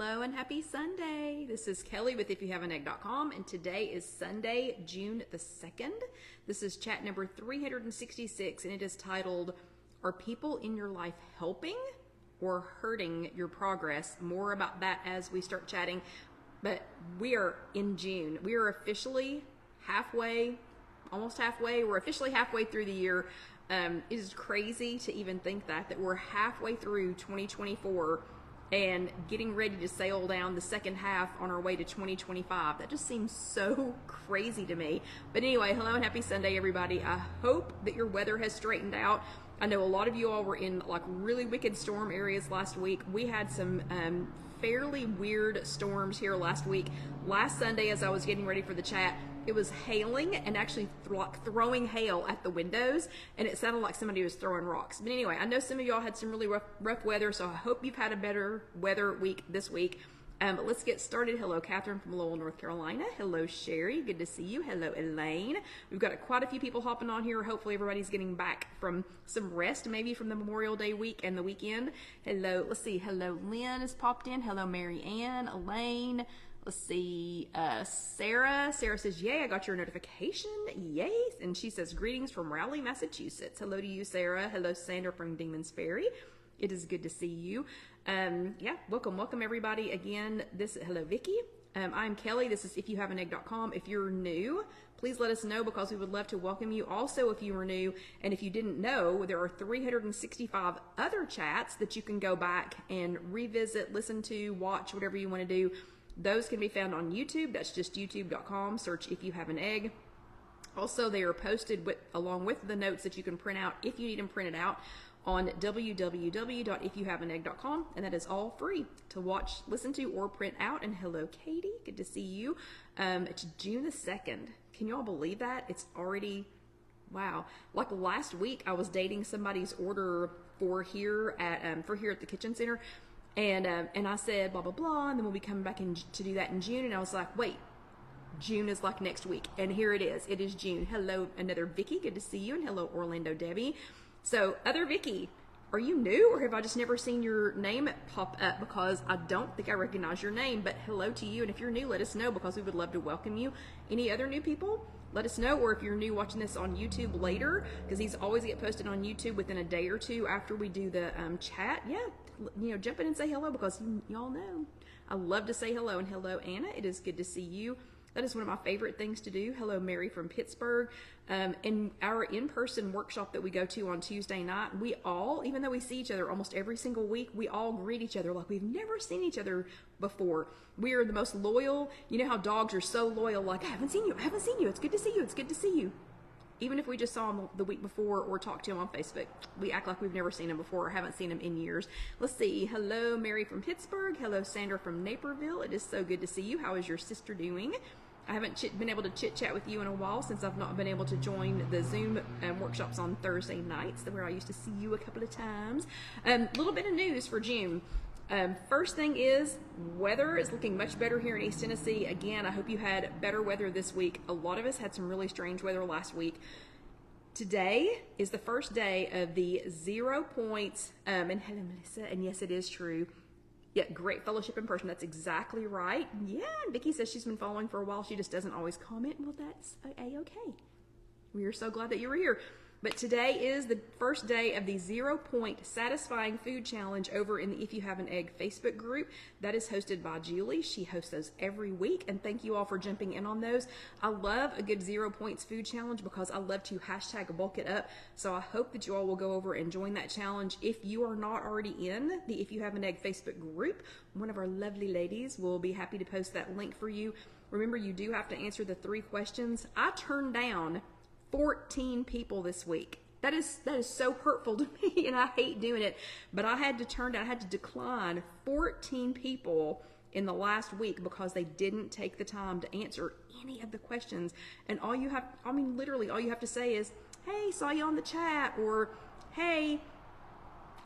hello, and happy Sunday. This is Kelly with IfYouHaveAnEgg.com, and today is Sunday, June the 2nd. This is chat number 366, and it is titled, Are People in Your Life Helping or Hurting Your Progress? More about that as we start chatting, but we are in June. We are officially halfway, almost halfway. We're officially halfway through the year. It is crazy to even think that we're halfway through 2024 and getting ready to sail down the second half on our way to 2025. That just seems so crazy to me. But anyway, hello and happy Sunday, everybody. I hope that your weather has straightened out. I know a lot of you all were in like really wicked storm areas last week. We had some fairly weird storms here last week. Last Sunday, as I was getting ready for the chat, it was hailing and actually throwing hail at the windows, and it sounded like somebody was throwing rocks. But anyway, I know some of y'all had some really rough weather, so I hope you've had a better weather week this week. But let's get started. Hello, Catherine from Lowell, North Carolina. Hello, Sherry. Good to see you. Hello, Elaine. We've got quite a few people hopping on here. Hopefully everybody's getting back from some rest, maybe from the Memorial Day week and the weekend. Hello, let's see. Hello, Lynn has popped in. Hello, Mary Ann, Elaine. Let's see, Sarah. Sarah says, yay, I got your notification. Yay. And she says, greetings from Raleigh, Massachusetts. Hello to you, Sarah. Hello, Sandra from Demons Ferry. It is good to see you. Yeah, welcome everybody again. Hello, Vicky. I'm Kelly. This is IfYouHaveAnEgg.com. If you're new, please let us know because we would love to welcome you. Also, if you were new and if you didn't know, there are 365 other chats that you can go back and revisit, listen to, watch, whatever you want to do. Those can be found on YouTube. That's just youtube.com. Search If You Have an Egg. Also, they are posted along with the notes that you can print out if you need them printed out on www.ifyouhaveanegg.com, and that is all free to watch, listen to, or print out. And hello, Katie. Good to see you. It's June the 2nd. Can y'all believe that? It's already, wow. Like last week, I was dating somebody's order for here at the kitchen center. And I said, blah, blah, blah, and then we'll be coming back to do that in June. And I was like, wait, June is like next week. And here it is. It is June. Hello, another Vicky. Good to see you. And hello, Orlando Debbie. So, other Vicky, are you new or have I just never seen your name pop up? Because I don't think I recognize your name, but hello to you. And if you're new, let us know because we would love to welcome you. Any other new people? Let us know. Or if you're new watching this on YouTube later, because these always get posted on YouTube within a day or two after we do the chat. Yeah, jump in and say hello because y'all know I love to say hello. And hello, Anna. It is good to see you. That is one of my favorite things to do. Hello, Mary from Pittsburgh. In our in-person workshop that we go to on Tuesday night, we all, even though we see each other almost every single week, we all greet each other like we've never seen each other before. We are the most loyal. You know how dogs are so loyal, like, I haven't seen you. It's good to see you. It's good to see you. Even if we just saw him the week before or talked to him on Facebook, we act like we've never seen him before or haven't seen him in years. Let's see. Hello, Mary from Pittsburgh. Hello, Sandra from Naperville. It is so good to see you. How is your sister doing? I haven't been able to chit-chat with you in a while since I've not been able to join the Zoom workshops on Thursday nights, where I used to see you a couple of times. Little bit of news for June. First thing is, weather is looking much better here in East Tennessee. Again, I hope you had better weather this week. A lot of us had some really strange weather last week. Today is the first day of the 0 points, and yes, it is true. Yeah, great fellowship in person. That's exactly right. Yeah, and Vicky says she's been following for a while. She just doesn't always comment. Well, that's a-okay. We are so glad that you were here. But today is the first day of the 0 Point Satisfying Food Challenge over in the If You Have an Egg Facebook group. That is hosted by Julie. She hosts those every week, and thank you all for jumping in on those. I love a good 0 Points food challenge because I love to hashtag bulk it up. So I hope that you all will go over and join that challenge. If you are not already in the If You Have an Egg Facebook group, one of our lovely ladies will be happy to post that link for you. Remember, you do have to answer the 3 questions. I turned down 14 people this week. That is so hurtful to me, and I hate doing it. But I had to decline 14 people in the last week because they didn't take the time to answer any of the questions. And literally all you have to say is, hey, saw you on the chat, or hey,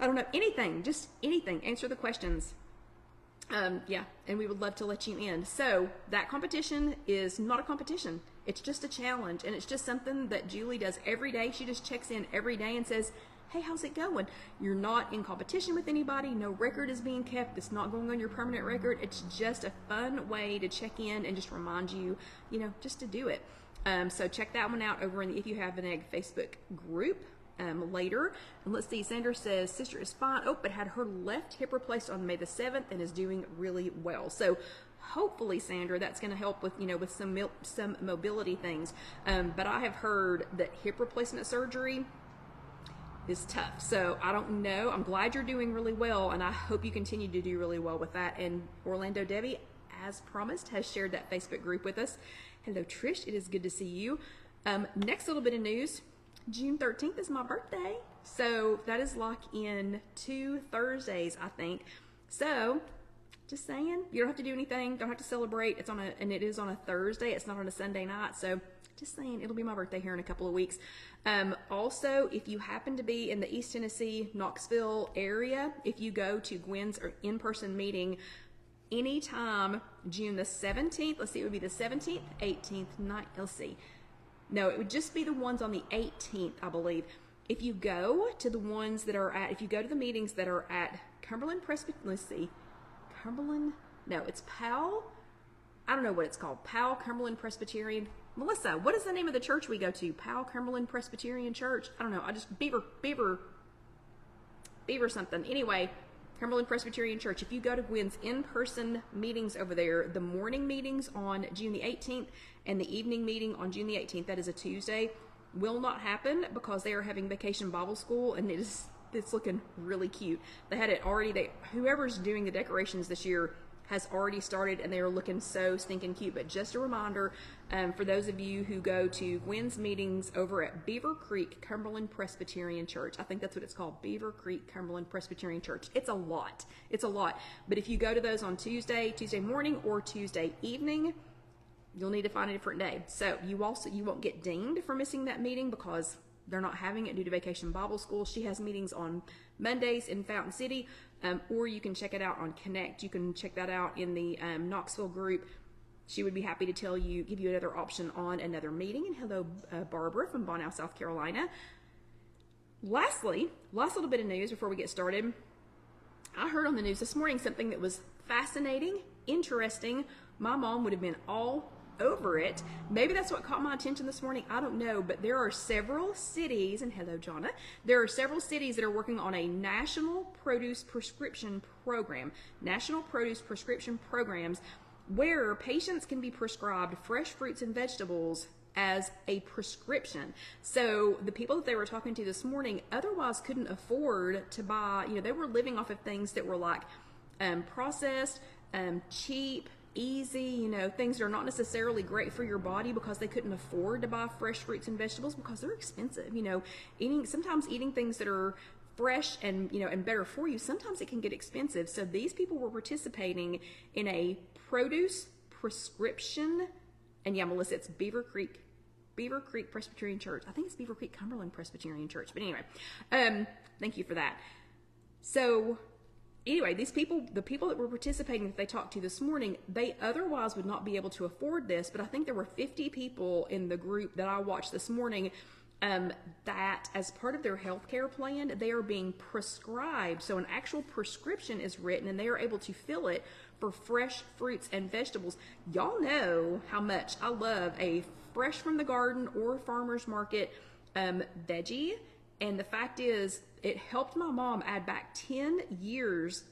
I don't know, anything, just anything. Answer the questions. Yeah, and we would love to let you in. So that competition is not a competition. It's just a challenge, and it's just something that Julie does every day. She just checks in every day and says, hey, how's it going? You're not in competition with anybody. No record is being kept. It's not going on your permanent record. It's just a fun way to check in and just remind you, just to do it. So check that one out over in the If You Have an Egg Facebook group later. And let's see, Sandra says, sister is fine. Oh, but had her left hip replaced on May the 7th and is doing really well. So hopefully, Sandra, that's going to help with, with some mobility things. But I have heard that hip replacement surgery is tough. So I don't know. I'm glad you're doing really well, and I hope you continue to do really well with that. And Orlando Debbie, as promised, has shared that Facebook group with us. Hello, Trish. It is good to see you. Next little bit of news. June 13th is my birthday. So that is like in 2 Thursdays, I think. So just saying, you don't have to do anything. Don't have to celebrate. And it is on a Thursday. It's not on a Sunday night. So just saying, it'll be my birthday here in a couple of weeks. Also, if you happen to be in the East Tennessee, Knoxville area, if you go to Gwen's in-person meeting anytime June the 17th, let's see, it would be the 17th, 18th, 19th, let's see. No, it would just be the ones on the 18th, I believe. If you go to the ones that are if you go to the meetings that are at Cumberland Presbyterian, let's see, it's Powell, I don't know what it's called, Powell Cumberland Presbyterian. Melissa, what is the name of the church we go to? Powell Cumberland Presbyterian Church? I don't know, I just, Beaver something. Anyway, Cumberland Presbyterian Church. If you go to Gwen's in-person meetings over there, the morning meetings on June the 18th and the evening meeting on June the 18th, that is a Tuesday, will not happen because they are having Vacation Bible School, and it's looking really cute. They had it already, whoever's doing the decorations this year has already started, and they are looking so stinking cute. But just a reminder, for those of you who go to Gwen's meetings over at Beaver Creek Cumberland Presbyterian Church, I think that's what it's called, Beaver Creek Cumberland Presbyterian Church. It's a lot. But if you go to those on Tuesday morning or Tuesday evening, you'll need to find a different day. So you won't get dinged for missing that meeting because they're not having it due to Vacation Bible School. She has meetings on Mondays in Fountain City, or you can check it out on Connect. You can check that out in the Knoxville group. She would be happy to give you another option on another meeting. And hello, Barbara from Bonnow, South Carolina. Lastly, last little bit of news before we get started. I heard on the news this morning something that was fascinating, interesting. My mom would have been all over it. Maybe that's what caught my attention this morning. I don't know, but there are several cities, and hello, Jonna. There are several cities that are working on a national produce prescription program, national produce prescription programs where patients can be prescribed fresh fruits and vegetables as a prescription. So the people that they were talking to this morning otherwise couldn't afford to buy, they were living off of things that were like processed, cheap, easy, things that are not necessarily great for your body because they couldn't afford to buy fresh fruits and vegetables because they're expensive. Sometimes eating things that are fresh and and better for you, sometimes it can get expensive. So these people were participating in a produce prescription, and yeah, Melissa, it's Beaver Creek Presbyterian Church. I think it's Beaver Creek Cumberland Presbyterian Church, but anyway, thank you for that. So anyway, the people that were participating that they talked to this morning, they otherwise would not be able to afford this, but I think there were 50 people in the group that I watched this morning that as part of their healthcare plan, they are being prescribed. So an actual prescription is written and they are able to fill it for fresh fruits and vegetables. Y'all know how much I love a fresh from the garden or farmer's market veggie. And the fact is, it helped my mom add back 10 years.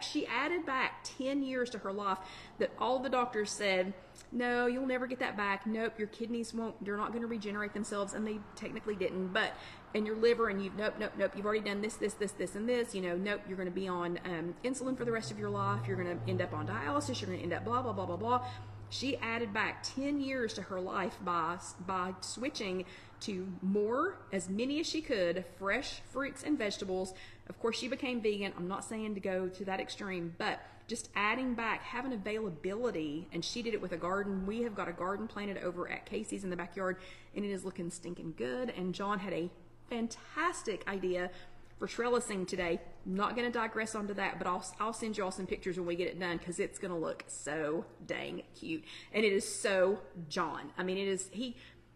She added back 10 years to her life that all the doctors said, no, you'll never get that back. Nope, your kidneys they're not going to regenerate themselves. And they technically didn't. But, and your liver, and nope, you've already done this, and this. Nope, you're going to be on insulin for the rest of your life. You're going to end up on dialysis. You're going to end up blah, blah, blah, blah, blah. She added back 10 years to her life by switching to as many as she could, fresh fruits and vegetables. Of course, she became vegan. I'm not saying to go to that extreme, but just adding back, having availability, and she did it with a garden. We have got a garden planted over at Casey's in the backyard, and it is looking stinking good. And John had a fantastic idea for trellising today. I'm not going to digress onto that, but I'll send you all some pictures when we get it done because it's going to look so dang cute. And it is so John. I mean,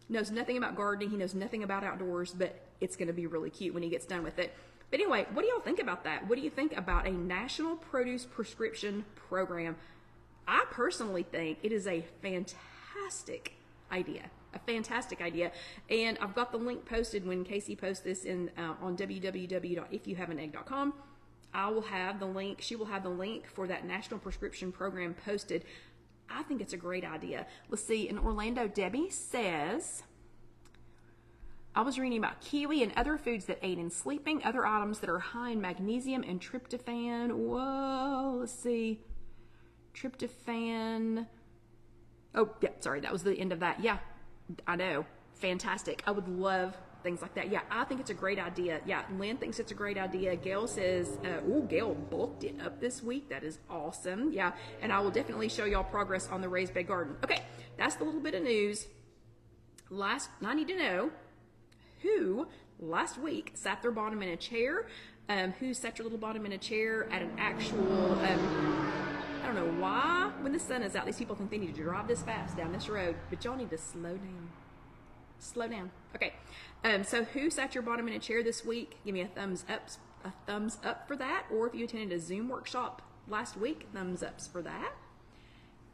knows nothing about gardening. He knows nothing about outdoors, but it's going to be really cute when he gets done with it. But anyway, what do y'all think about that? What do you think about a national produce prescription program? I personally think it is a fantastic idea. A fantastic idea. And I've got the link posted when Casey posts this in on www.IfYouHaveAnEgg.com. I will have the link. She will have the link for that national prescription program posted. I think it's a great idea. Let's see. In Orlando, Debbie says, I was reading about kiwi and other foods that aid in sleeping, other items that are high in magnesium and tryptophan. Whoa, let's see. Tryptophan. Oh, yeah, sorry, that was the end of that. Yeah, I know. Fantastic. I would love things like that. Yeah, I think it's a great idea. Yeah, Lynn thinks it's a great idea. Gail says, Gail bulked it up this week. That is awesome. Yeah, and I will definitely show y'all progress on the raised bed garden. Okay, that's the little bit of news. I need to know who last week sat their bottom in a chair, who sat your little bottom in a chair at an actual, I don't know why, when the sun is out, these people think they need to drive this fast down this road, but y'all need to slow down. Slow down. Okay. So who sat your bottom in a chair this week? Give me a thumbs up for that. Or if you attended a Zoom workshop last week, thumbs ups for that.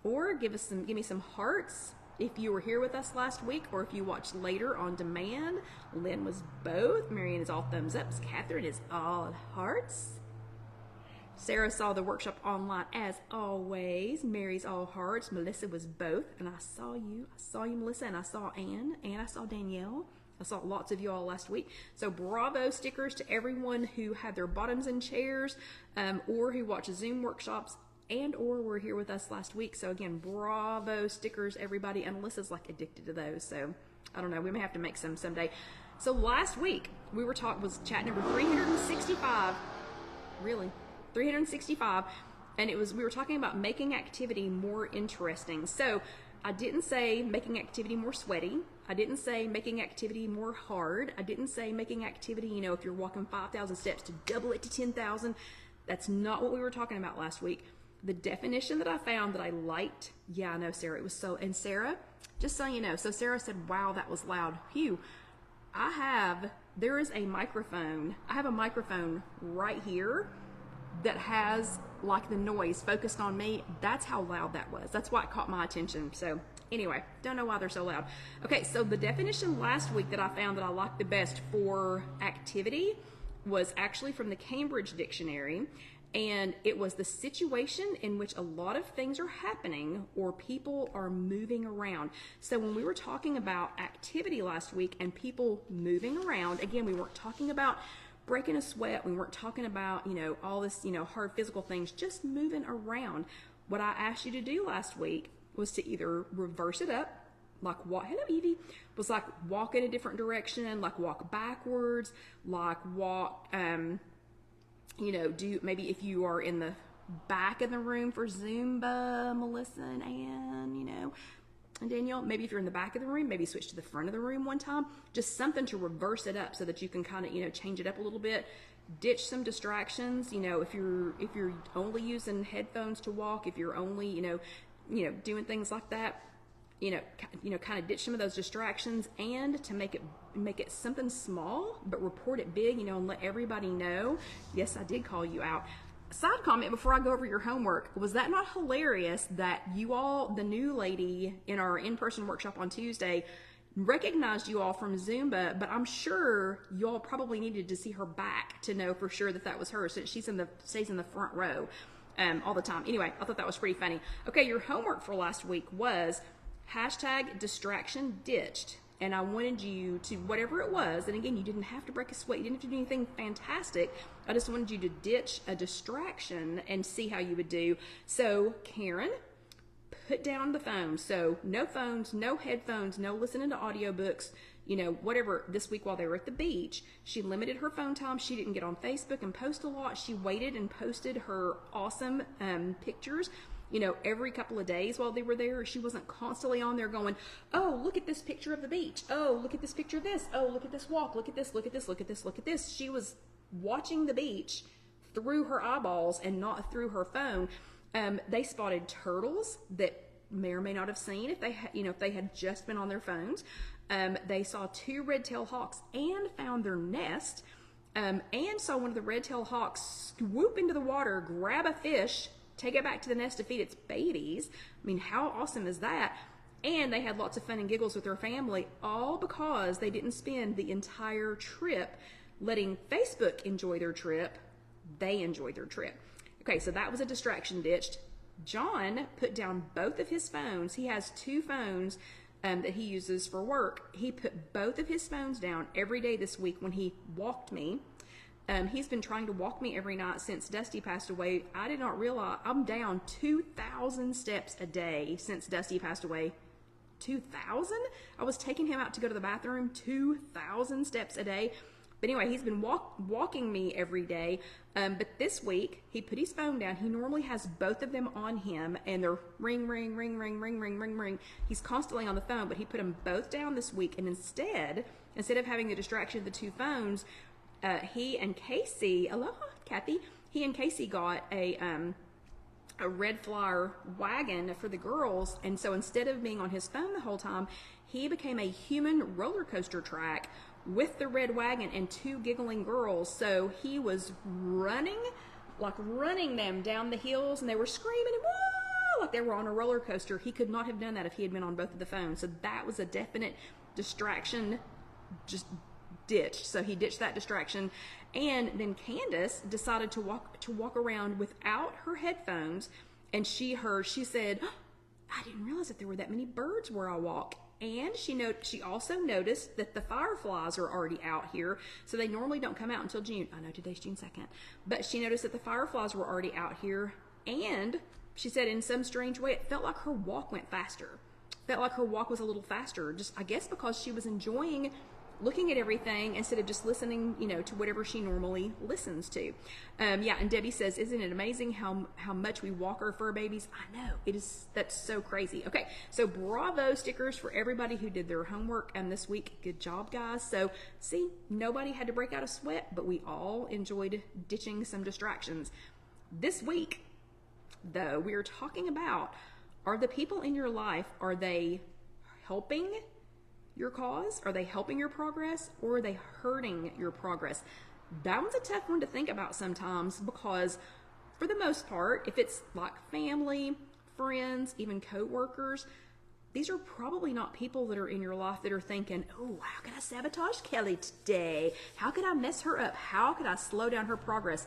Or give me some hearts if you were here with us last week, or if you watched later on demand. Lynn was both. Marianne is all thumbs ups. Catherine is all hearts. Sarah saw the workshop online as always. Mary's all hearts. Melissa was both. And I saw you. Melissa. And I saw Anne. And I saw Danielle. I saw lots of you all last week. So bravo stickers to everyone who had their bottoms in chairs, or who watched Zoom workshops and or were here with us last week. So again, bravo stickers, everybody. And Alyssa's like addicted to those. So I don't know. We may have to make some someday. So last week was chat number 365. Really? 365, and we were talking about making activity more interesting. So I didn't say making activity more sweaty. I didn't say making activity more hard. I didn't say making activity, if you're walking 5,000 steps to double it to 10,000. That's not what we were talking about last week. The definition that I found that I liked, yeah, I know, Sarah, it was so, and Sarah, just so you know, so Sarah said, wow, that was loud. Phew. There is a microphone. I have a microphone right here that has like the noise focused on me. That's how loud that was. That's why it caught my attention. So anyway, don't know why they're so loud. Okay, so the definition last week that I found that I liked the best for activity was actually from the Cambridge Dictionary, and it was the situation in which a lot of things are happening or people are moving around. So when we were talking about activity last week and people moving around, again, we weren't talking about breaking a sweat. We weren't talking about, all this, hard physical things, just moving around. What I asked you to do last week was to either reverse it up, like walk, hello Evie, was like walk in a different direction, like walk backwards, like walk, do maybe if you are in the back of the room for Zumba, Melissa and Ann, and Danielle, maybe if you're in the back of the room, maybe switch to the front of the room one time. Just something to reverse it up so that you can kind of, change it up a little bit. Ditch some distractions. If you're only using headphones to walk, if you're only, doing things like that, kind of ditch some of those distractions, and to make it something small, but report it big, and let everybody know. Yes, I did call you out. Side comment before I go over your homework, was that not hilarious that you all, the new lady in our in-person workshop on Tuesday, recognized you all from Zumba, but I'm sure you all probably needed to see her back to know for sure that was her, since she stays in the front row all the time. Anyway, I thought that was pretty funny. Okay, your homework for last week was #distraction ditched. And I wanted you to, whatever it was, and again, you didn't have to break a sweat, you didn't have to do anything fantastic. I just wanted you to ditch a distraction and see how you would do. So, Karen, put down the phone. So, no phones, no headphones, no listening to audiobooks, whatever. This week while they were at the beach, she limited her phone time. She didn't get on Facebook and post a lot. She waited and posted her awesome pictures. Every couple of days while they were there. She wasn't constantly on there going, oh, look at this picture of the beach. Oh, look at this picture of this. Oh, look at this walk. Look at this, look at this, look at this, look at this. She was watching the beach through her eyeballs and not through her phone. They spotted turtles that may or may not have seen if they had just been on their phones. They saw 2 red-tailed hawks and found their nest, and saw one of the red-tailed hawks swoop into the water, grab a fish, take it back to the nest to feed its babies. I mean, how awesome is that? And they had lots of fun and giggles with their family, all because they didn't spend the entire trip letting Facebook enjoy their trip. They enjoyed their trip. Okay, so that was a distraction ditched. John put down both of his phones. He has 2 phones that he uses for work. He put both of his phones down every day this week when he walked me. He's been trying to walk me every night since Dusty passed away. I did not realize I'm down 2,000 steps a day since Dusty passed away. 2,000? I was taking him out to go to the bathroom, 2,000 steps a day. But anyway, he's been walking me every day. But this week, he put his phone down. He normally has both of them on him, and they're ring, ring, ring, ring, ring, ring, ring, ring. He's constantly on the phone, but he put them both down this week. And instead of having the distraction of the 2 phones, he and Casey, aloha, Kathy, he and Casey got a red flyer wagon for the girls. And so instead of being on his phone the whole time, he became a human roller coaster track with the red wagon and 2 giggling girls. So he was running them down the hills, and they were screaming and whoa, like they were on a roller coaster. He could not have done that if he had been on both of the phones. So that was a definite distraction, just ditched. So he ditched that distraction. And then Candace decided to walk around without her headphones, and she said, oh, I didn't realize that there were that many birds where I walk. And she also noticed that the fireflies are already out here. So they normally don't come out until June. I know today's June 2nd. But she noticed that the fireflies were already out here. And she said in some strange way, it felt like her walk went faster. Felt like her walk was a little faster. Just, I guess, because she was enjoying looking at everything instead of just listening, to whatever she normally listens to. Yeah, and Debbie says, isn't it amazing how much we walk our fur babies? I know, that's so crazy. Okay, so bravo stickers for everybody who did their homework this week. Good job, guys. So, see, nobody had to break out a sweat, but we all enjoyed ditching some distractions. This week, though, we are talking about, are the people in your life, are they helping your cause? Are they helping your progress, or are they hurting your progress? That one's a tough one to think about sometimes, because for the most part, if it's like family, friends, even co-workers, these are probably not people that are in your life that are thinking, oh, how can I sabotage Kelly today? How could I mess her up? How could I slow down her progress?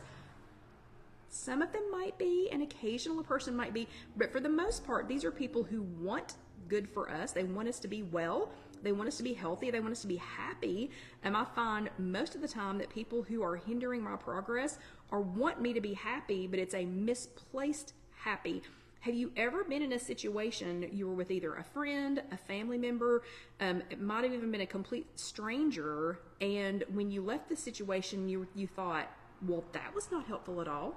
Some of them might be, an occasional person might be, but for the most part, these are people who want good for us. They want us to be well. They want us to be healthy. They want us to be happy. And I find most of the time that people who are hindering my progress want me to be happy, but it's a misplaced happy. Have you ever been in a situation you were with either a friend, a family member, it might have even been a complete stranger, and when you left the situation, you thought, well, that was not helpful at all.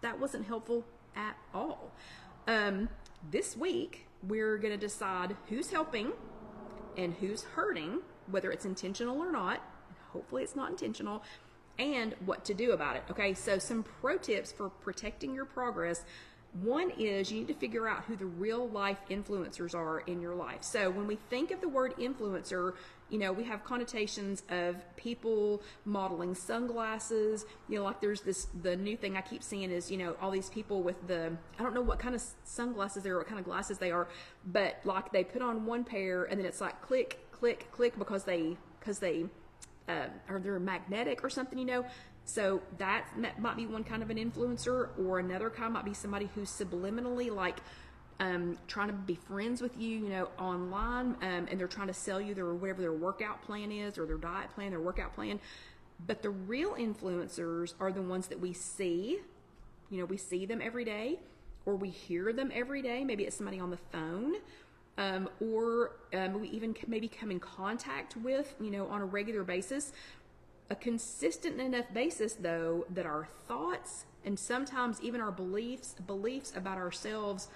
That wasn't helpful at all. This week, we're going to decide who's helping and who's hurting, whether it's intentional or not. Hopefully it's not intentional, and what to do about it. Okay, so some pro tips for protecting your progress. One is you need to figure out who the real life influencers are in your life. So when we think of the word influencer, we have connotations of people modeling sunglasses. Like there's the new thing I keep seeing is, all these people with I don't know what kind of sunglasses they are, what kind of glasses they are, but like they put on one pair and then it's like click, click, click because they're magnetic or something, So that might be one kind of an influencer, or another kind might be somebody who's subliminally trying to be friends with you, online, and they're trying to sell you whatever their workout plan is, or their diet plan, their workout plan. But the real influencers are the ones that we see. We see them every day, or we hear them every day. Maybe it's somebody on the phone, or we even maybe come in contact with, on a regular basis. A consistent enough basis, though, that our thoughts and sometimes even our beliefs about ourselves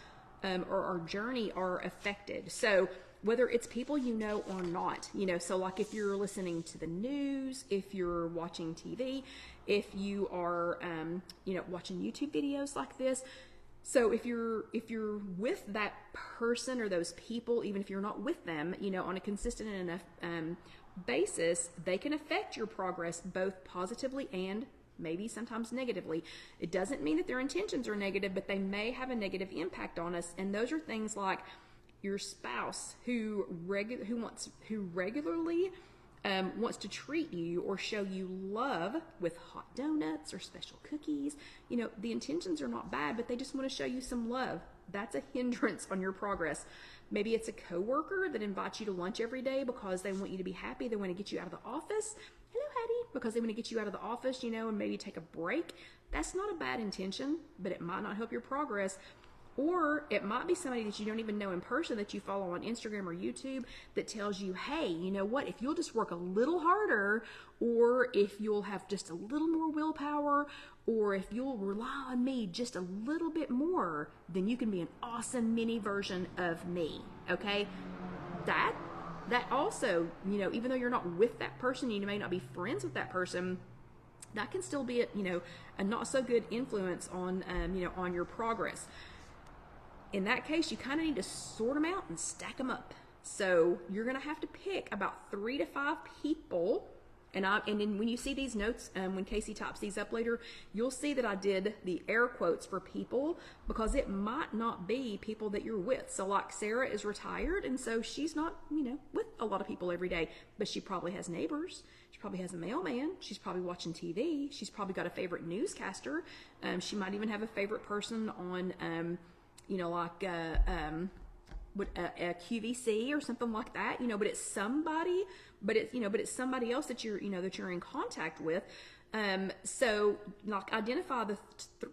or our journey are affected. So whether it's people or not, so like if you're listening to the news, if you're watching TV, if you are, watching YouTube videos like this, So if you're with that person or those people, even if you're not with them, on a consistent enough basis, they can affect your progress both positively and maybe sometimes negatively. It doesn't mean that their intentions are negative, but they may have a negative impact on us. And those are things like your spouse who regularly wants to treat you or show you love with hot donuts or special cookies. The intentions are not bad, but they just want to show you some love. That's a hindrance on your progress. Maybe it's a coworker that invites you to lunch every day because they want you to be happy. They want to get you out of the office. Hello, Hattie. Because they want to get you out of the office, and maybe take a break. That's not a bad intention, but it might not help your progress. Or it might be somebody that you don't even know in person that you follow on Instagram or YouTube that tells you, hey, you know what, if you'll just work a little harder, or if you'll have just a little more willpower, or if you'll rely on me just a little bit more, then you can be an awesome mini version of me, okay? That also, even though you're not with that person, you may not be friends with that person, that can still be a not so good influence on, on your progress. In that case, you kind of need to sort them out and stack them up. So you're going to have to pick about 3 to 5 people. And then when you see these notes, when Casey types these up later, you'll see that I did the air quotes for people because it might not be people that you're with. So like Sarah is retired, and so she's not, with a lot of people every day, but she probably has neighbors. She probably has a mailman. She's probably watching TV. She's probably got a favorite newscaster. She might even have a favorite person on, like a QVC or something like that, but it's somebody, but it's somebody else that you're in contact with. So like identify the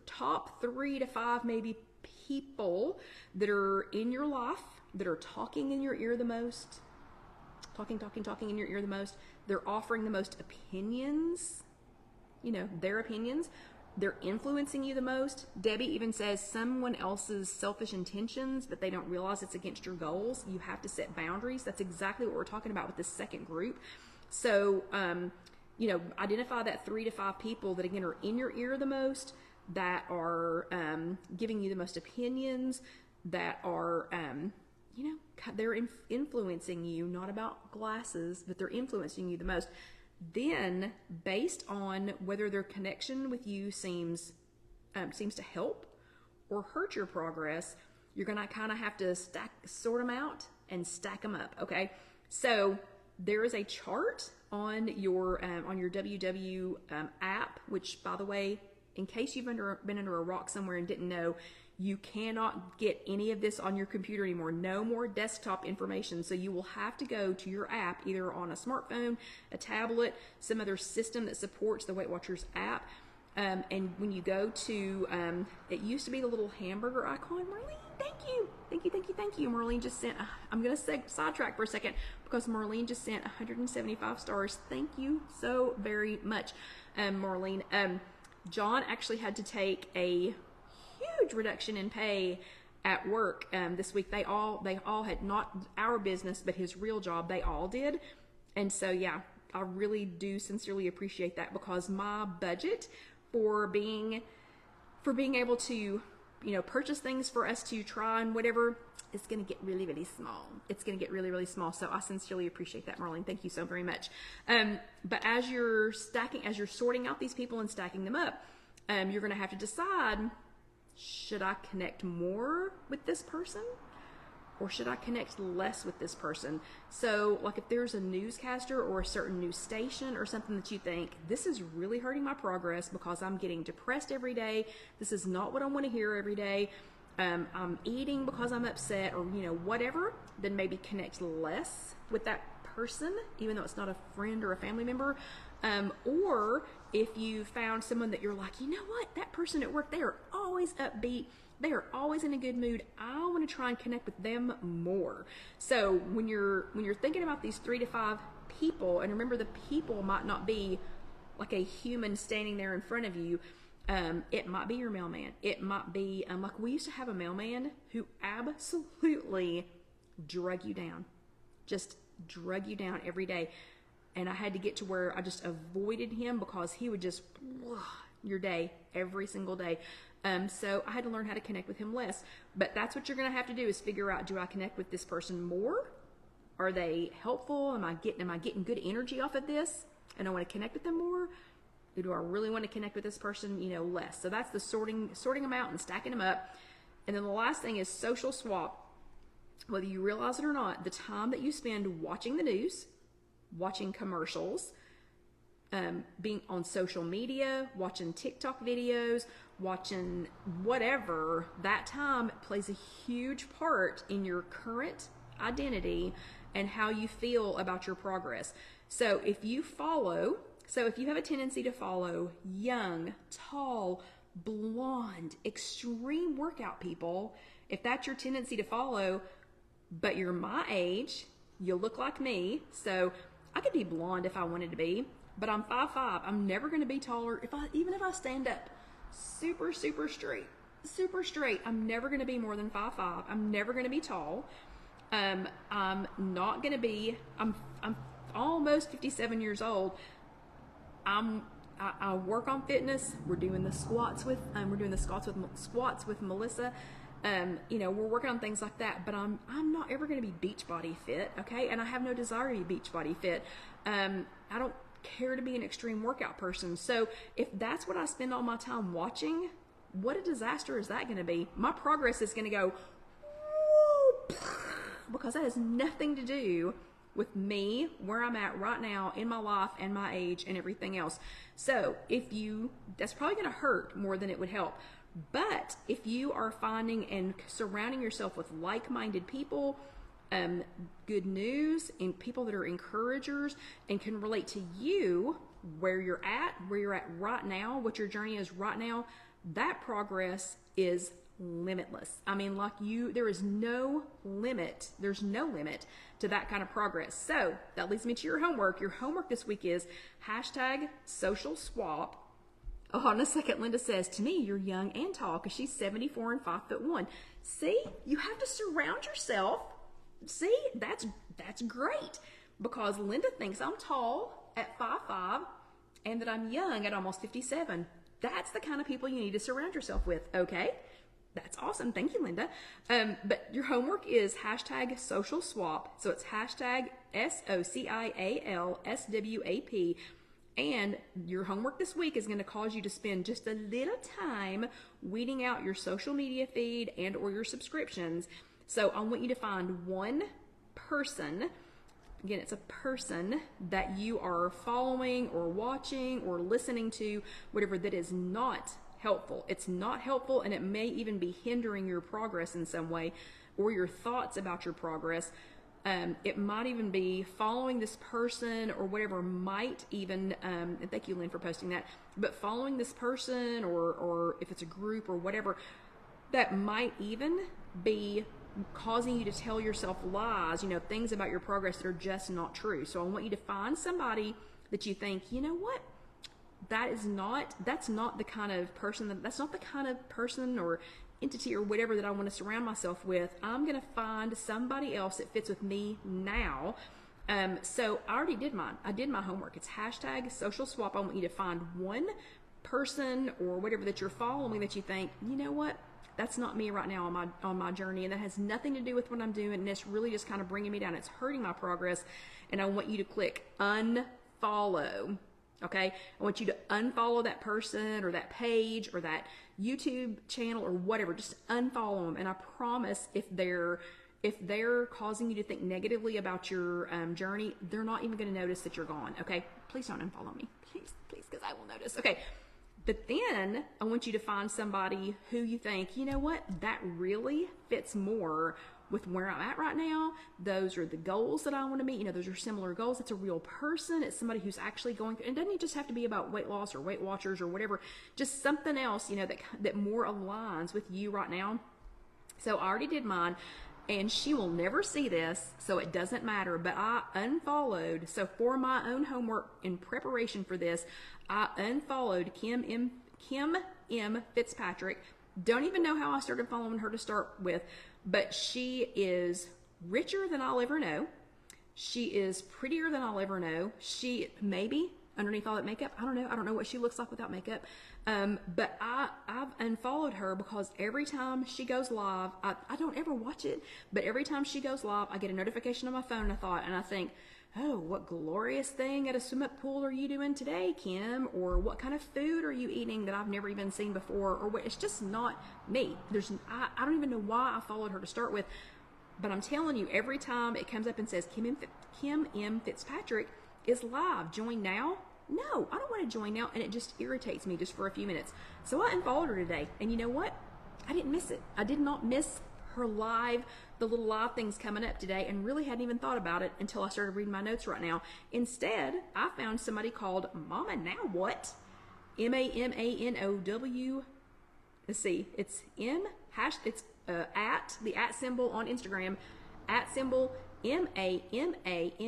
top 3 to 5 maybe people that are in your life that are talking in your ear the most, talking in your ear the most. They're offering the most opinions, their opinions. They're influencing you the most. Debbie even says someone else's selfish intentions, but they don't realize it's against your goals. You have to set boundaries. That's exactly what we're talking about with this second group. So, identify that 3 to 5 people that, again, are in your ear the most, that are giving you the most opinions, that are, they're influencing you, not about glasses, but they're influencing you the most. Then, based on whether their connection with you seems to help or hurt your progress, you're gonna kind of have to sort them out and stack them up. Okay, so there is a chart on your WW app, which, by the way, in case you've been under a rock somewhere and didn't know, you cannot get any of this on your computer anymore. No more desktop information. So you will have to go to your app, either on a smartphone, a tablet, some other system that supports the Weight Watchers app. And when you go to, it used to be the little hamburger icon. Marlene, thank you. Marlene just sent, I'm going to sidetrack for a second because Marlene just sent 175 stars. Thank you so very much, Marlene. John actually had to take a huge reduction in pay at work this week. They all had, not our business, but his real job, they all did. And so, yeah, I really do sincerely appreciate that, because my budget for being able to, purchase things for us to try and whatever, is going to get really, really small. It's going to get really, really small. So I sincerely appreciate that, Marlene. Thank you so very much. But as you're sorting out these people and stacking them up, you're going to have to decide, should I connect more with this person, or should I connect less with this person? So, like, if there's a newscaster or a certain news station or something that you think, this is really hurting my progress because I'm getting depressed every day, this is not what I want to hear every day, I'm eating because I'm upset, or whatever, then maybe connect less with that person, even though it's not a friend or a family member. Or if you found someone that you're like, you know what, that person at work, they are always upbeat, they are always in a good mood, I want to try and connect with them more. So when you're thinking about these 3 to 5 people, and remember, the people might not be like a human standing there in front of you. It might be your mailman. It might be, like, we used to have a mailman who absolutely drug you down, just drug you down every day. And I had to get to where I just avoided him, because he would just your day every single day. So I had to learn how to connect with him less. But that's what you're going to have to do, is figure out, do I connect with this person more? Are they helpful? Am I getting good energy off of this? And I want to connect with them more? Or do I really want to connect with this person, less? So that's the sorting them out and stacking them up. And then the last thing is social swap. Whether you realize it or not, the time that you spend watching the news, watching commercials, being on social media, watching TikTok videos, watching whatever, that time plays a huge part in your current identity and how you feel about your progress. So if you have a tendency to follow young, tall, blonde, extreme workout people, if that's your tendency to follow, but you're my age, you look like me, so I could be blonde if I wanted to be, but I'm 5'5". I'm never going to be taller even if I stand up super straight. I'm never going to be more than 5'5". I'm never going to be tall. I'm not going to be. I'm almost 57 years old. I work on fitness. We're doing the squats with Melissa. We're working on things like that, but I'm not ever going to be beach body fit, okay? And I have no desire to be beach body fit. I don't care to be an extreme workout person. So if that's what I spend all my time watching, what a disaster is that going to be? My progress is going to go, because that has nothing to do with me, where I'm at right now in my life and my age and everything else. So that's probably going to hurt more than it would help. But if you are finding and surrounding yourself with like-minded people, good news, and people that are encouragers and can relate to you, where you're at right now, what your journey is right now, that progress is limitless. I mean, there is no limit. There's no limit to that kind of progress. So that leads me to your homework. Your homework this week is #SocialSwap. Oh, in a second, Linda says, to me, you're young and tall, because she's 74 and 5'1". See, you have to surround yourself. See, that's great, because Linda thinks I'm tall at 5'5", and that I'm young at almost 57. That's the kind of people you need to surround yourself with, okay? That's awesome. Thank you, Linda. But your homework is #SocialSwap. So it's #SocialSwap. And your homework this week is going to cause you to spend just a little time weeding out your social media feed and or your subscriptions. So I want you to find one person. Again, it's a person that you are following or watching or listening to, whatever, that is not helpful. It's not helpful, and it may even be hindering your progress in some way, or your thoughts about your progress. It might even be following this person or whatever, might even, and thank you, Lynn, for posting that, but following this person or if it's a group or whatever, that might even be causing you to tell yourself lies, things about your progress that are just not true. So I want you to find somebody that you think, you know what, that's not the kind of person or entity or whatever that I want to surround myself with. I'm going to find somebody else that fits with me now. So I already did mine. I did my homework. It's #SocialSwap. I want you to find one person or whatever that you're following that you think, you know what, that's not me right now on my journey, and that has nothing to do with what I'm doing, and it's really just kind of bringing me down. It's hurting my progress, and I want you to click unfollow. Okay, I want you to unfollow that person or that page or that YouTube channel or whatever. Just unfollow them, and I promise, if they're causing you to think negatively about your journey, they're not even going to notice that you're gone. Okay, please don't unfollow me, please, because I will notice. Okay, but then I want you to find somebody who you think, you know what, that really fits more with where I'm at right now. Those are the goals that I want to meet. Those are similar goals. It's a real person. It's somebody who's actually going through, and it doesn't just have to be about weight loss or Weight Watchers or whatever, just something else, that more aligns with you right now. So I already did mine, and she will never see this, so it doesn't matter, but I unfollowed. So for my own homework in preparation for this, I unfollowed Kim M. Fitzpatrick. Don't even know how I started following her to start with, but she is richer than I'll ever know. She is prettier than I'll ever know. She maybe underneath all that makeup. I don't know. I don't know what she looks like without makeup. But I've unfollowed her because every time she goes live, I don't ever watch it, but every time she goes live, I get a notification on my phone, and I think, oh, what glorious thing at a swim up pool are you doing today, Kim? Or what kind of food are you eating that I've never even seen before? Or what, it's just not me. I don't even know why I followed her to start with, but I'm telling you, every time it comes up and says Kim M. Fitzpatrick is live, join now. No, I don't want to join now, and it just irritates me just for a few minutes. So I unfollowed her today, and you know what? I didn't miss it. I did not miss her live, the little live things coming up today, and really hadn't even thought about it until I started reading my notes right now. Instead, I found somebody called Mama Now What? MAMANOW. Let's see, it's at the @ symbol on Instagram, @ symbol MAMANOWWHAT.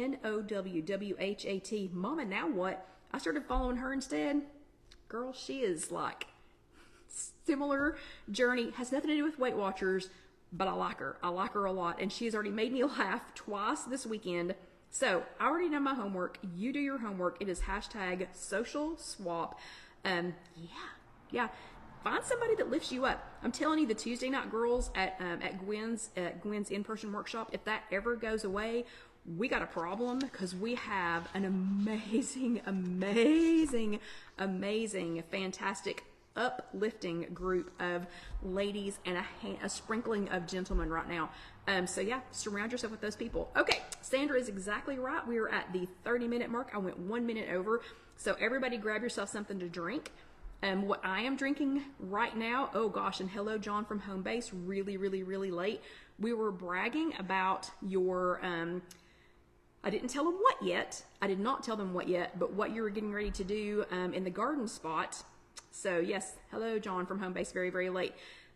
Mama Now What? I started following her instead. Girl, she is like similar journey, has nothing to do with Weight Watchers, but I like her. I like her a lot, and she's already made me laugh twice this weekend. So I already done my homework. You do your homework. It is hashtag social swap. Yeah. Find somebody that lifts you up. I'm telling you, the Tuesday night girls at Gwen's in-person workshop, if that ever goes away, we got a problem, because we have an amazing, fantastic, uplifting group of ladies and a sprinkling of gentlemen right now. So yeah, surround yourself with those people. Okay, Sandra is exactly right. We are at the 30-minute mark. I went 1 minute over. So everybody grab yourself something to drink. What I am drinking right now, oh gosh, and hello John from home base, really late. We were bragging about your, I didn't tell them what yet. I did not tell them what yet, but what you were getting ready to do in the garden spot. So yes, hello John from home base, very late.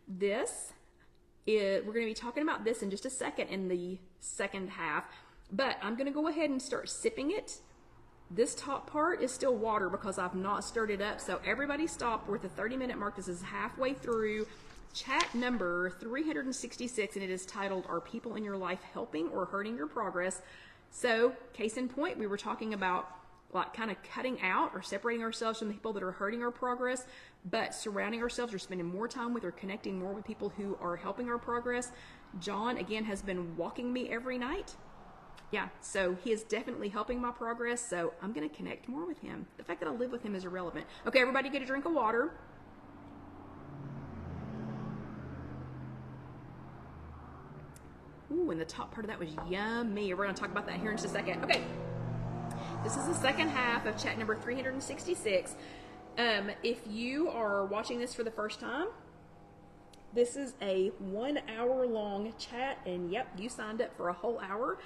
We're going to be talking about this in just a second in the second half, but I'm going to go ahead and start sipping it. This top part is still water because I've not stirred it up. So everybody stop. We're at the 30-minute mark. This is halfway through chat number 366, and it is titled, Are People in Your Life Helping or Hurting Your Progress? So case in point, we were talking about like kind of cutting out or separating ourselves from the people that are hurting our progress, but surrounding ourselves or spending more time with or connecting more with people who are helping our progress. John, again, has been walking me every night. Yeah, so he is definitely helping my progress, so I'm going to connect more with him. The fact that I live with him is irrelevant. Okay, everybody get a drink of water. Ooh, and the top part of that was yummy. We're going to talk about that here in just a second. Okay, this is the second half of chat number 366. If you are watching this for the first time, this is a 1 hour long chat, and yep, you signed up for a whole hour.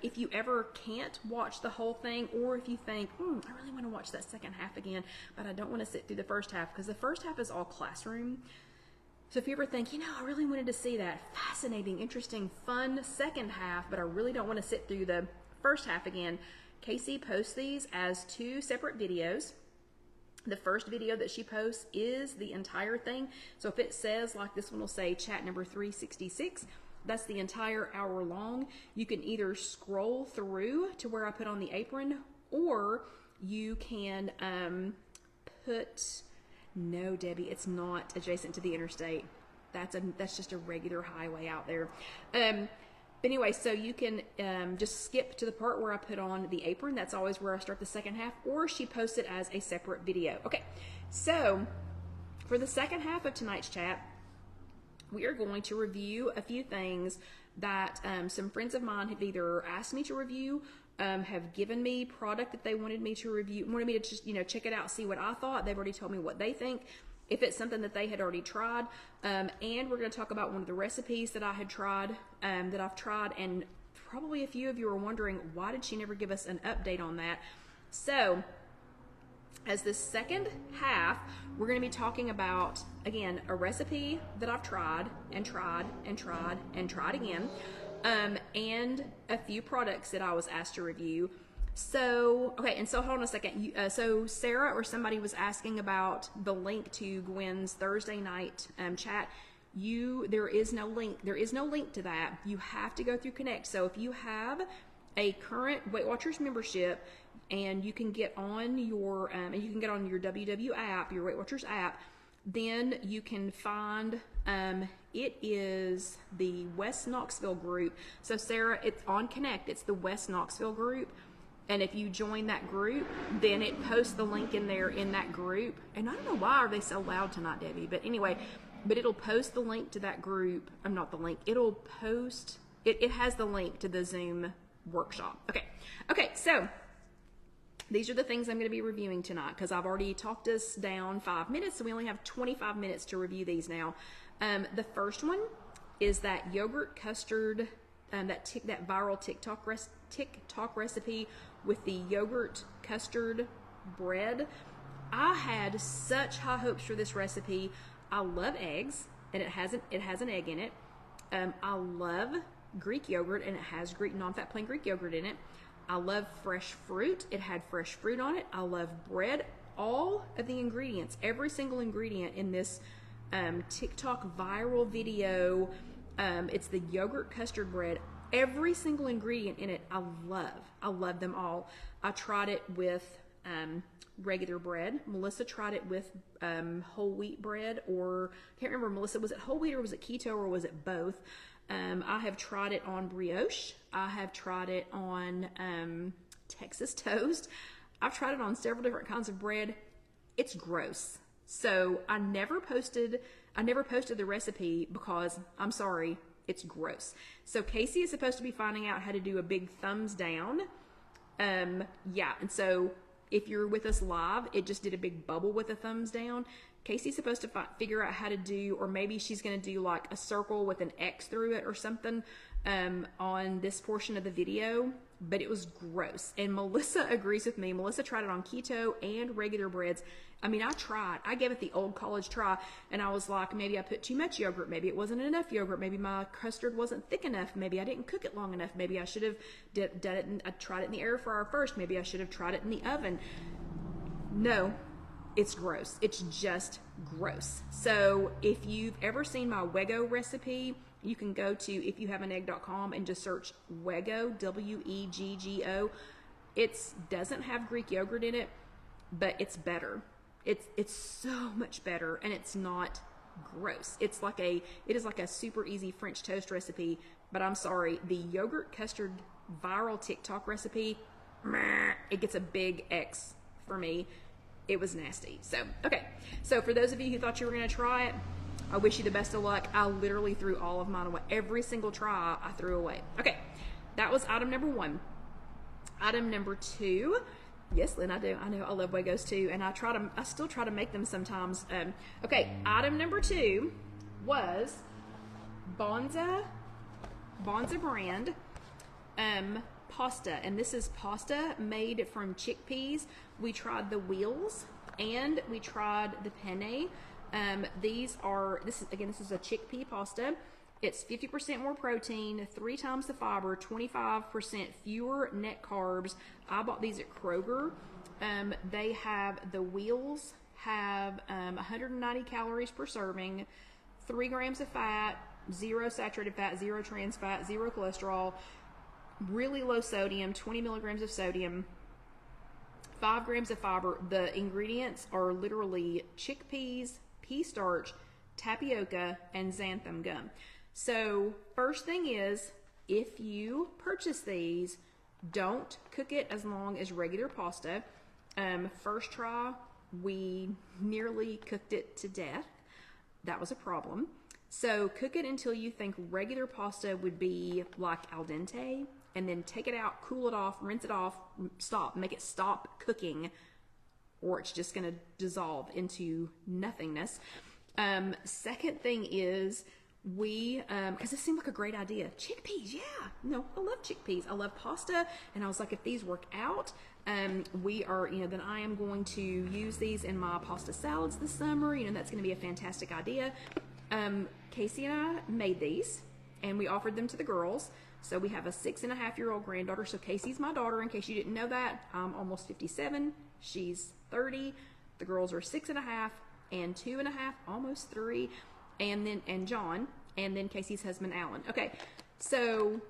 If you ever can't watch the whole thing, or if you think, I really want to watch that second half again, but I don't want to sit through the first half, because the first half is all classroom. So if you ever think, I really wanted to see that fascinating, interesting, fun second half, but I really don't want to sit through the first half again, Casey posts these as 2 separate videos. The first video that she posts is the entire thing. So if it says, like this one will say chat number 366, that's the entire hour long. You can either scroll through to where I put on the apron, or you can no, Debbie, it's not adjacent to the interstate. That's just a regular highway out there. But anyway, so you can just skip to the part where I put on the apron. That's always where I start the second half, or she posts it as a separate video. Okay, so for the second half of tonight's chat, we are going to review a few things that some friends of mine have either asked me to review, have given me product that they wanted me to review, wanted me to just, check it out, see what I thought. They've already told me what they think, if it's something that they had already tried. And we're going to talk about one of the recipes that I had tried, that I've tried. And probably a few of you are wondering, why did she never give us an update on that? So as the second half, we're going to be talking about, again, a recipe that I've tried and tried and tried and tried again, and a few products that I was asked to review. So, okay, and so hold on a second. So Sarah or somebody was asking about the link to Gwen's Thursday night chat. There is no link. There is no link to that. You have to go through Connect. So if you have a current Weight Watchers membership, and you can get on your WW app, your Weight Watchers app. Then you can find, it is the West Knoxville group. So Sarah, it's on Connect. It's the West Knoxville group. And if you join that group, then it posts the link in there in that group. And I don't know why are they so loud tonight, Debbie. But anyway, it'll post the link to that group. Not the link. It'll post, it has the link to the Zoom workshop. Okay, so these are the things I'm going to be reviewing tonight because I've already talked us down 5 minutes, so we only have 25 minutes to review these now. The first one is that yogurt custard, that viral TikTok recipe with the yogurt custard bread. I had such high hopes for this recipe. I love eggs, and it has an egg in it. I love Greek yogurt, and it has non-fat plain Greek yogurt in it. I love fresh fruit. It had fresh fruit on it. I love bread. All of the ingredients, every single ingredient in this TikTok viral video, it's the yogurt custard bread. Every single ingredient in it, I love. I love them all. I tried it with regular bread. Melissa tried it with whole wheat bread, or I can't remember, Melissa, was it whole wheat or was it keto or was it both? I have tried it on brioche. I have tried it on Texas toast. I've tried it on several different kinds of bread. It's gross. So I never posted the recipe because I'm sorry, it's gross. So Casey is supposed to be finding out how to do a big thumbs down. Yeah, and so if you're with us live, it just did a big bubble with a thumbs down. Casey's supposed to figure out how to do, or maybe she's going to do like a circle with an X through it or something on this portion of the video, but it was gross. And Melissa agrees with me. Melissa tried it on keto and regular breads. I mean, I gave it the old college try, and I was like, maybe I put too much yogurt. Maybe it wasn't enough yogurt. Maybe my custard wasn't thick enough. Maybe I didn't cook it long enough. Maybe I should have done it, I tried it in the air fryer first. Maybe I should have tried it in the oven. No. It's gross. It's just gross. So if you've ever seen my Wego recipe, you can go to IfYouHaveAnEgg.com and just search Wego, W-E-G-G-O. It doesn't have Greek yogurt in it, but it's better. It's so much better, and it's not gross. It is like a super easy French toast recipe, but I'm sorry, the yogurt custard viral TikTok recipe, it gets a big X for me. It was nasty. So, okay. So for those of you who thought you were going to try it, I wish you the best of luck. I literally threw all of mine away. Every single try I threw away. Okay. That was item number 1. Item number 2. Yes, Lynn, I do. I know I love Wegos too. And I still try to make them sometimes. Okay. Item number 2 was Bonza brand pasta, and this is pasta made from chickpeas. We tried the wheels and we tried the penne. This is a chickpea pasta. It's 50% more protein, 3 times the fiber, 25% fewer net carbs. I bought these at Kroger. They have the wheels have 190 calories per serving, 3 grams of fat, 0 saturated fat, 0 trans fat, 0 cholesterol, really low sodium, 20 milligrams of sodium, 5 grams of fiber. The ingredients are literally chickpeas, pea starch, tapioca, and xanthan gum. So first thing is, if you purchase these, don't cook it as long as regular pasta. First try, we nearly cooked it to death. That was a problem. So cook it until you think regular pasta would be like al dente, and then take it out, cool it off, rinse it off, make it stop cooking, or it's just going to dissolve into nothingness. Second thing is, because it seemed like a great idea. Chickpeas, yeah. No, I love chickpeas. I love pasta, and I was like, if these work out, then I am going to use these in my pasta salads this summer. That's going to be a fantastic idea. Casey and I made these, and we offered them to the girls. So we have a 6.5-year-old granddaughter. So Casey's my daughter, in case you didn't know that. I'm almost 57. She's 30. The girls are 6.5 and 2.5, almost 3. And John, and then Casey's husband, Alan. Okay, so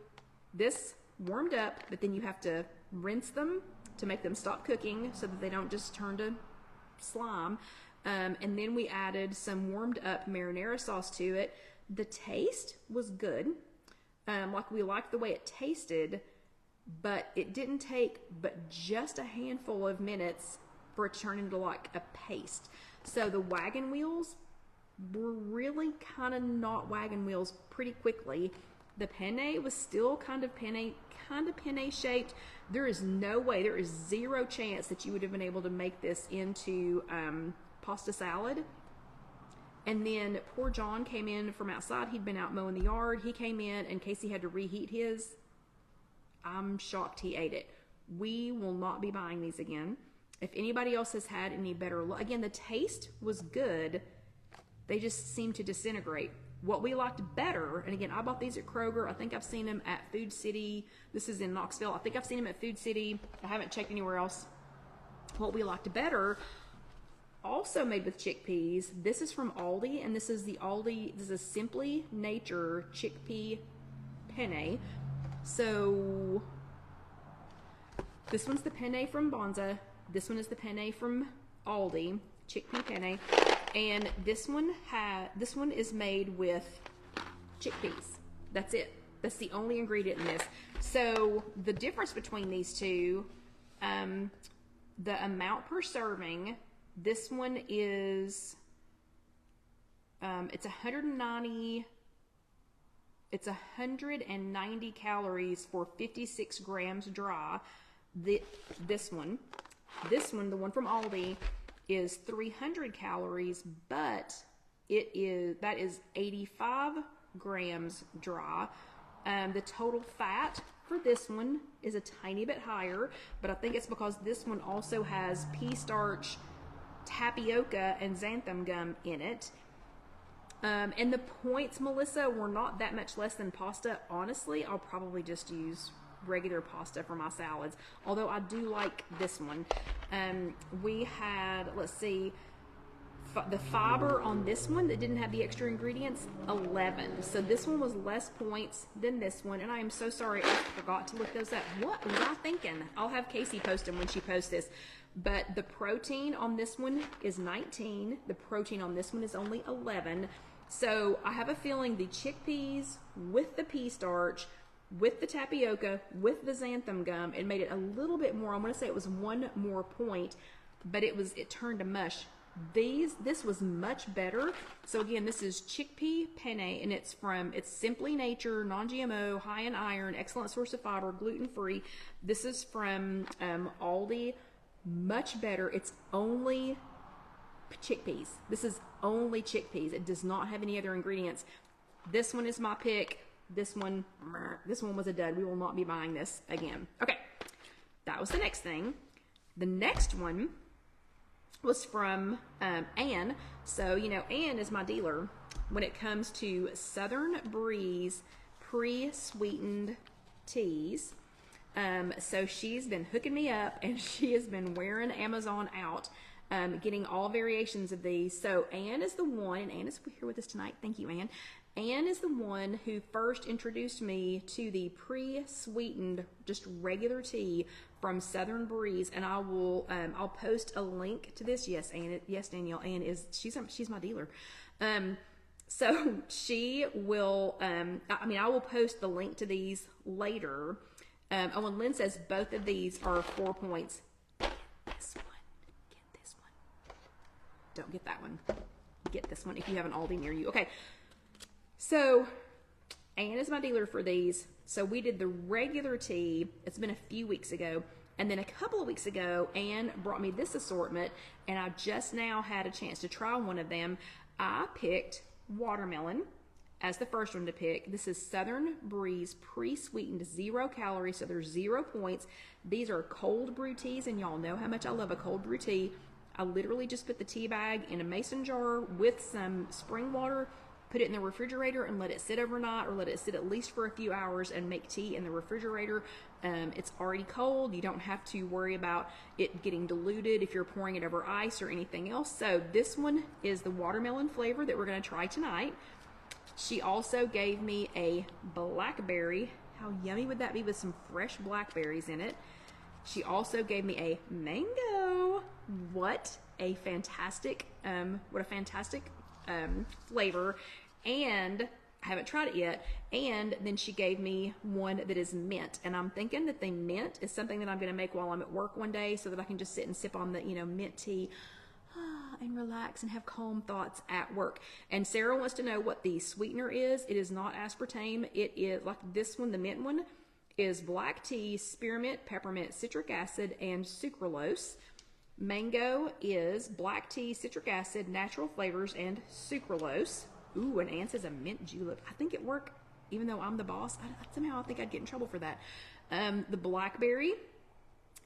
this warmed up, but then you have to rinse them, to make them stop cooking so that they don't just turn to slime. And then we added some warmed up marinara sauce to it. The taste was good. Like we liked the way it tasted, but it didn't take but just a handful of minutes for it to turn into like a paste. So the wagon wheels were really kind of not wagon wheels pretty quickly. The penne was still kind of penne shaped. There is no way, there is zero chance that you would have been able to make this into pasta salad. And then poor John came in from outside. He'd been out mowing the yard. He came in and Casey had to reheat his. I'm shocked he ate it. We will not be buying these again. If anybody else has had any better luck, again, the taste was good. They just seem to disintegrate. What we liked better, and again, I bought these at Kroger. I think I've seen them at Food City. This is in Knoxville. I think I've seen them at Food City. I haven't checked anywhere else. What we liked better, also made with chickpeas. This is from Aldi, and this is the Aldi, this is Simply Nature chickpea penne. So this one's the penne from Bonza. This one is the penne from Aldi, chickpea penne. And this one is made with chickpeas. That's it. That's the only ingredient in this. So the difference between these two, the amount per serving, this one is, it's 190 calories for 56 grams dry. This one, the one from Aldi, is 300 calories, but that is 85 grams dry. The total fat for this one is a tiny bit higher, but I think it's because this one also has pea starch, tapioca, and xanthan gum in it. And the points, Melissa, were not that much less than pasta. Honestly, I'll probably just use regular pasta for my salads, although I do like this one. We had, let's see, the fiber on this one that didn't have the extra ingredients, 11. So this one was less points than this one, and I am so sorry I forgot to look those up. What was I thinking? I'll have Casey post them when she posts this. But the protein on this one is 19. The protein on this one is only 11. So I have a feeling the chickpeas with the pea starch, with the tapioca, with the xanthan gum, it made it a little bit more. I'm going to say it was one more point, but it turned to mush. This was much better. So again, this is chickpea penne, and it's Simply Nature, non-GMO, high in iron, excellent source of fiber, gluten-free. This is from Aldi. Much better. It's only chickpeas. This is only chickpeas. It does not have any other ingredients. This one is my pick. This one was a dud. We will not be buying this again. Okay, that was the next thing. The next one was from Anne. So, Anne is my dealer when it comes to Southern Breeze pre-sweetened teas. So she's been hooking me up, and she has been wearing Amazon out, getting all variations of these. So Anne is the one, and Anne is here with us tonight. Thank you, Anne. Anne is the one who first introduced me to the pre-sweetened, just regular tea from Southern Breeze, and I'll post a link to this. Yes, Anne. Yes, Danielle. Anne she's my dealer. So she will. I will post the link to these later. And Lynn says both of these are 4 points. Get this one. Get this one. Don't get that one. Get this one if you have an Aldi near you. Okay. So Anne is my dealer for these. So we did the regular tea. It's been a few weeks ago. And then a couple of weeks ago, Anne brought me this assortment, and I just now had a chance to try one of them. I picked watermelon as the first one to pick. This is Southern Breeze pre-sweetened, 0 calories, so there's 0 points. These are cold brew teas, and y'all know how much I love a cold brew tea. I literally just put the tea bag in a mason jar with some spring water, put it in the refrigerator, and let it sit overnight, or let it sit at least for a few hours, and make tea in the refrigerator. It's already cold. You don't have to worry about it getting diluted if you're pouring it over ice or anything else. So this one is the watermelon flavor that we're going to try tonight. She also gave me a blackberry. How yummy would that be with some fresh blackberries in it? She also gave me a mango. What a fantastic flavor. And I haven't tried it yet. And then she gave me one that is mint. And I'm thinking that the mint is something that I'm going to make while I'm at work one day so that I can just sit and sip on the, mint tea and relax and have calm thoughts at work. And Sarah wants to know what the sweetener is. It is not aspartame. It is like this one, the mint one, is black tea, spearmint, peppermint, citric acid, and sucralose. Mango is black tea, citric acid, natural flavors, and sucralose. Ooh, and Ann says a mint julep. I think it worked, even though I'm the boss. Somehow I think I'd get in trouble for that. The blackberry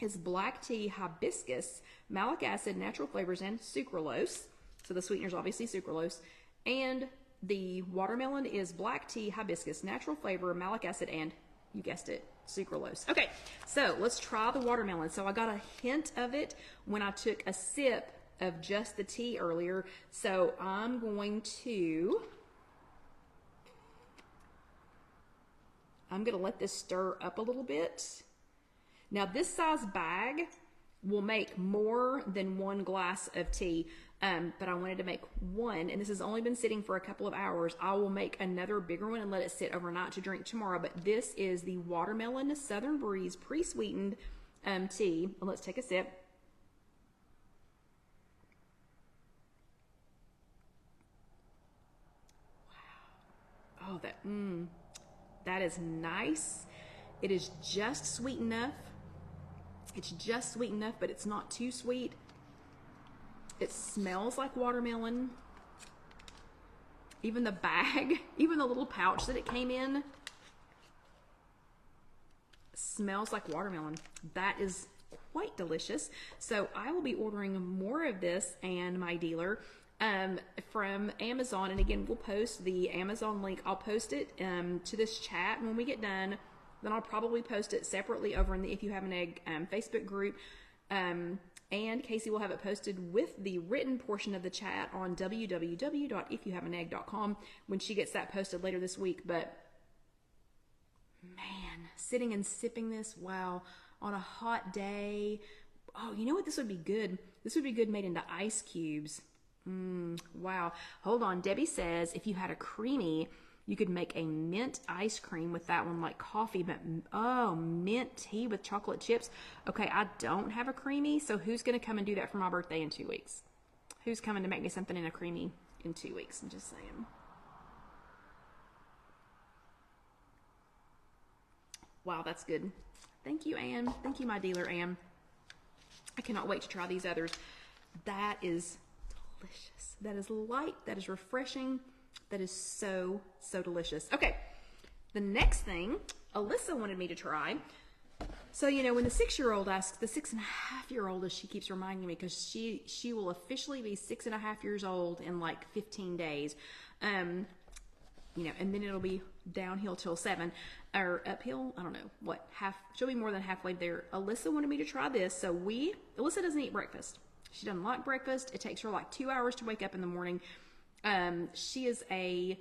is black tea, hibiscus, malic acid, natural flavors, and sucralose. So the sweetener is obviously sucralose. And the watermelon is black tea, hibiscus, natural flavor, malic acid, and, you guessed it, sucralose. Okay, so let's try the watermelon. So I got a hint of it when I took a sip of just the tea earlier. So I'm going to let this stir up a little bit. Now this size bag will make more than one glass of tea, but I wanted to make one, and this has only been sitting for a couple of hours. I will make another bigger one and let it sit overnight to drink tomorrow, but this is the Watermelon Southern Breeze pre-sweetened tea. Let's take a sip. Wow. Oh, that is nice. It is just sweet enough. It's just sweet enough, but it's not too sweet. It smells like watermelon. Even the bag, even the little pouch that it came in, smells like watermelon. That is quite delicious. So I will be ordering more of this and my dealer from Amazon. And again, we'll post the Amazon link. I'll post it to this chat when we get done. Then I'll probably post it separately over in the If You Have an Egg Facebook group. And Casey will have it posted with the written portion of the chat on www.ifyouhaveanegg.com when she gets that posted later this week. But man, sitting and sipping this, wow, on a hot day. Oh, you know what? This would be good. This would be good made into ice cubes. Wow. Hold on. Debbie says if you had a creamy, you could make a mint ice cream with that one, like coffee, but oh, mint tea with chocolate chips. Okay, I don't have a creamy, so who's going to come and do that for my birthday in 2 weeks? Who's coming to make me something in a creamy in 2 weeks? I'm just saying. Wow, that's good. Thank you, Anne. Thank you, my dealer, Anne. I cannot wait to try these others. That is delicious. That is light. That is refreshing. That is so, so delicious. Okay, the next thing Alyssa wanted me to try. So, when the 6-year-old asks, the 6.5-year-old, as she keeps reminding me, because she will officially be 6.5 years old in like 15 days. And then it'll be downhill till 7 or uphill. I don't know what, she'll be more than halfway there. Alyssa wanted me to try this. So Alyssa doesn't eat breakfast. She doesn't like breakfast. It takes her like 2 hours to wake up in the morning. She's kind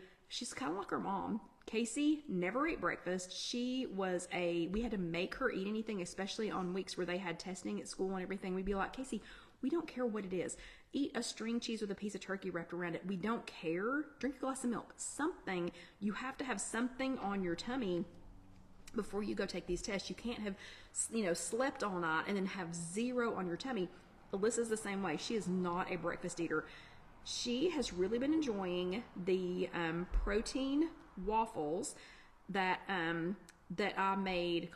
of like her mom. Casey never ate breakfast. We had to make her eat anything, especially on weeks where they had testing at school and everything. We'd be like, Casey, we don't care what it is. Eat a string cheese with a piece of turkey wrapped around it. We don't care. Drink a glass of milk. Something. You have to have something on your tummy before you go take these tests. You can't have, slept all night and then have 0 on your tummy. Alyssa's the same way. She is not a breakfast eater. She has really been enjoying the protein waffles that I made,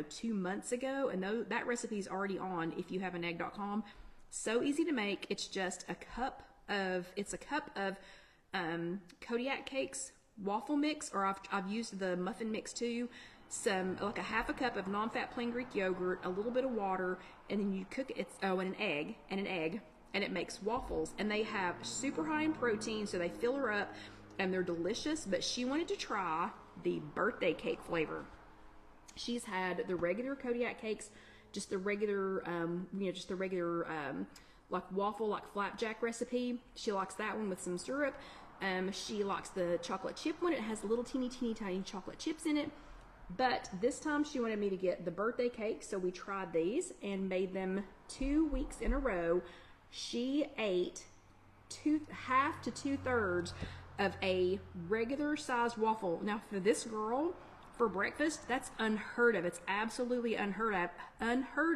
2 months ago. And that recipe is already on IfYouHaveAnEgg.com. So easy to make. It's just a cup of Kodiak Cakes waffle mix, or I've used the muffin mix too. Like a half a cup of non-fat plain Greek yogurt, a little bit of water, and then you cook it. And an egg. And it makes waffles, and they have super high in protein, so they fill her up, and they're delicious. But she wanted to try the birthday cake flavor. She's had the regular Kodiak cakes, just the regular, like waffle, like flapjack recipe. She likes that one with some syrup. She likes the chocolate chip one. It has little teeny tiny chocolate chips in it. But this time she wanted me to get the birthday cake, so we tried these and made them 2 weeks in a row. She ate half to 2/3 of a regular sized waffle. Now for this girl, for breakfast, that's unheard of. It's absolutely unheard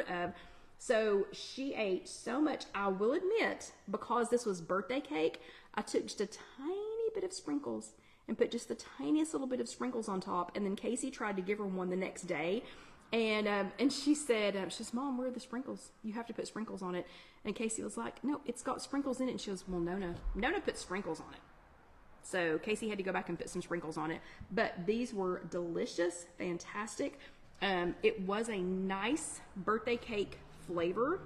of. So she ate so much. I will admit, because this was birthday cake, I took just a tiny bit of sprinkles and put just the tiniest little bit of sprinkles on top. And then Casey tried to give her one the next day. And she said, Mom, where are the sprinkles? You have to put sprinkles on it. And Casey was like, no, it's got sprinkles in it. And she goes, well, Nona put sprinkles on it. So Casey had to go back and put some sprinkles on it. But these were delicious, fantastic. It was a nice birthday cake flavor.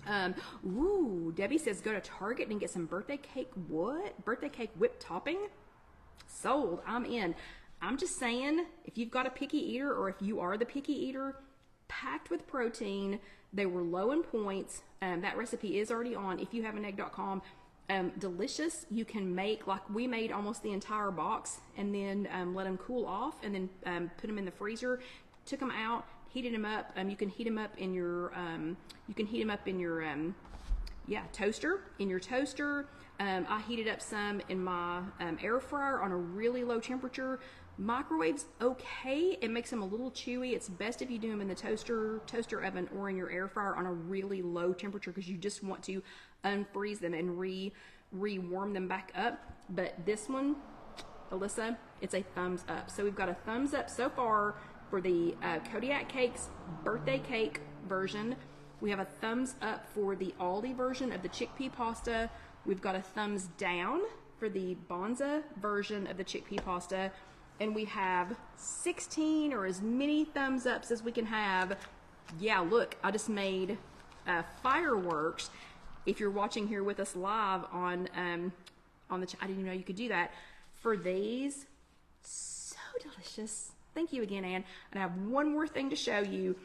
Debbie says go to Target and get some birthday cake whipped topping. Sold. I'm in. I'm just saying, if you've got a picky eater, or if you are the picky eater, packed with protein, they were low in points. That recipe is already on IfYouHaveAnEgg.com. Delicious. You can make, like we made almost the entire box, and then let them cool off, and then put them in the freezer. Took them out, heated them up. You can heat them up in your toaster. In your toaster. I heated up some in my air fryer on a really low temperature. Microwave's okay. It makes them a little chewy. It's best if you do them in the toaster oven or in your air fryer on a really low temperature, because you just want to unfreeze them and re-warm them back up. But this one, Alyssa, it's a thumbs up. So we've got a thumbs up so far for the Kodiak Cakes birthday cake version. We have a thumbs up for the Aldi version of the chickpea pasta. We've got a thumbs down for the Bonza version of the chickpea pasta. And we have 16 or as many thumbs ups as we can have. Yeah, look, I just made fireworks. If you're watching here with us live on the, I didn't even know you could do that. For these, so delicious. Thank you again, Anne. And I have one more thing to show you.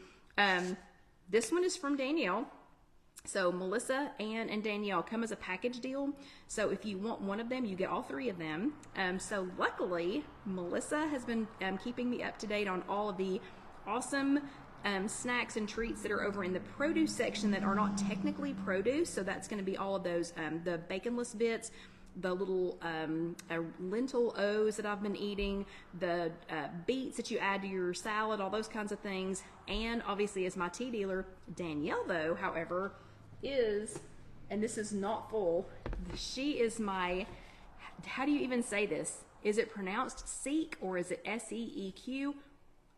This one is from Danielle. So Melissa, Anne, and Danielle come as a package deal. So if you want one of them, you get all three of them. So luckily, Melissa has been keeping me up to date on all of the awesome snacks and treats that are over in the produce section that are not technically produce. So that's going to be all of those, the baconless bits, the little lentil O's that I've been eating, the beets that you add to your salad, all those kinds of things. And obviously, as my tea dealer, Danielle, though, however, is, and this is not full, she is my, how do you even say this? Is it pronounced Seek or is it S-E-E-Q?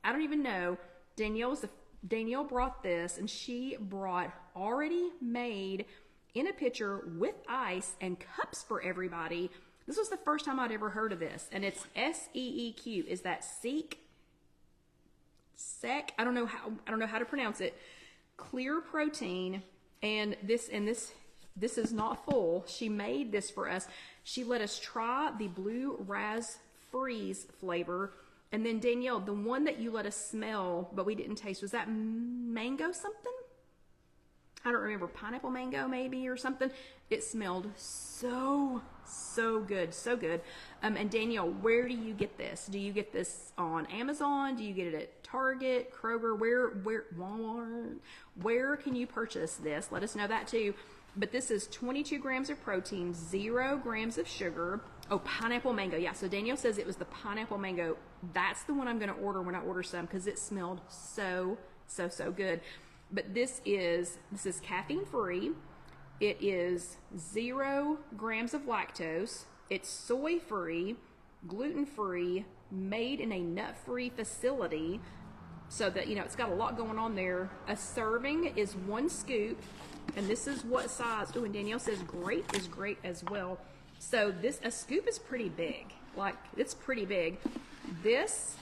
I don't even know. Danielle brought this, and she brought already made in a pitcher with ice and cups for everybody. This was the first time I'd ever heard of this, and it's S-E-E-Q. Is that Seek? Sec? I don't know how to pronounce it. Clear protein, and this is not full. She made this for us. She let us try the blue raz freeze flavor, and then Danielle, the one that you let us smell but we didn't taste, was that mango something? I don't remember, pineapple mango maybe or something. It smelled so good, so good. And Danielle, where do you get this? Do you get this on Amazon? Do you get it at Target, Kroger? Where, Walmart? Where can you purchase this? Let us know that too. But this is 22 grams of protein, 0 grams of sugar. Oh, pineapple mango. Yeah, so Danielle says it was the pineapple mango. That's the one I'm going to order when I order some, because it smelled so good. But this is caffeine free. It is 0 grams of lactose. It's soy free, gluten free, made in a nut free facility. So that, you know, it's got a lot going on there. A serving is 1 scoop, and this is what size. Oh, and Danielle says grape is great as well. So a scoop is pretty big. Like, it's pretty big. This,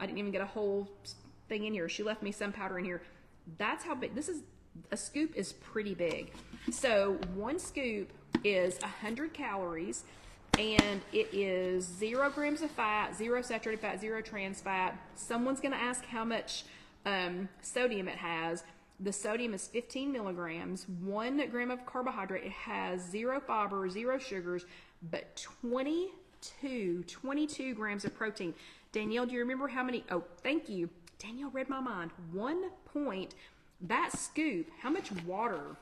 I didn't even get a whole thing in here. She left me some powder in here. That's how big a scoop is pretty big. So 1 scoop is 100 calories, and it is 0 grams of fat, 0 saturated fat, 0 trans fat. Someone's going to ask how much sodium it has. The sodium is 15 milligrams, 1 gram of carbohydrate. It has 0 fiber, 0 sugars, but 22 grams of protein. Danielle, do you remember how many? Oh, thank you. Danielle read my mind. 1 point. That scoop, how much water?